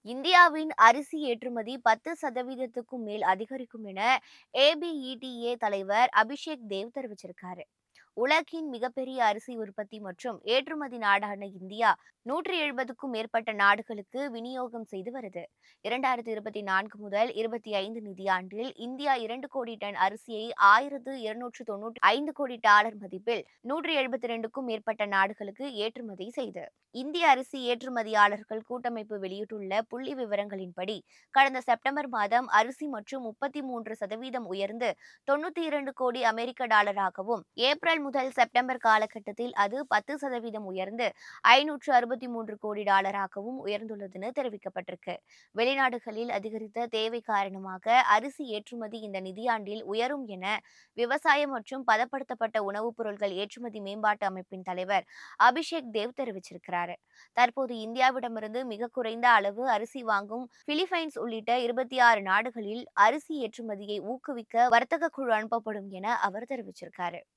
இந்தியாவின் அரிசி ஏற்றுமதி 10% மேல் அதிகரிக்கும் என ஏபிஇடிஏ தலைவர் அபிஷேக் தேவ் தெரிவிச்சிருக்காரு. உலகின் மிகப்பெரிய அரிசி உற்பத்தி மற்றும் ஏற்றுமதி நாடான இந்தியா 170க்கும் மேற்பட்ட நாடுகளுக்கு விநியோகம் செய்து வருது. 2024 முதல் 25 நிதியாண்டில் இந்தியா 2 கோடி டன் அரிசியை 1295 கோடி டாலர் மதிப்பில் 172க்கும் மேற்பட்ட நாடுகளுக்கு ஏற்றுமதி செய்து. இந்திய அரிசி ஏற்றுமதியாளர்கள் கூட்டமைப்பு வெளியிட்டுள்ள புள்ளி விவரங்களின்படி, கடந்த செப்டம்பர் மாதம் அரிசி மற்றும் 33% உயர்ந்து 92 கோடி அமெரிக்க டாலராகவும், ஏப்ரல் முதல் செப்டம்பர் காலகட்டத்தில் அது 10% உயர்ந்து 563 கோடி டாலராகவும் உயர்ந்துள்ளதுன்னு தெரிவிக்கப்பட்டிருக்கு. வெளிநாடுகளில் அதிகரித்த தேவை காரணமாக அரிசி ஏற்றுமதி இந்த நிதியாண்டில் உயரும் என விவசாயம் மற்றும் பதப்படுத்தப்பட்ட உணவுப் பொருட்கள் ஏற்றுமதி மேம்பாட்டு அமைப்பின் தலைவர் அபிஷேக் தேவ் தெரிவிச்சிருக்கிறார். தற்போது இந்தியாவிடமிருந்து மிக குறைந்த அளவு அரிசி வாங்கும் பிலிப்பைன்ஸ் உள்ளிட்ட 26 நாடுகளில் அரிசி ஏற்றுமதியை ஊக்குவிக்க வர்த்தக குழு அனுப்பப்படும் என அவர் தெரிவிச்சிருக்காரு.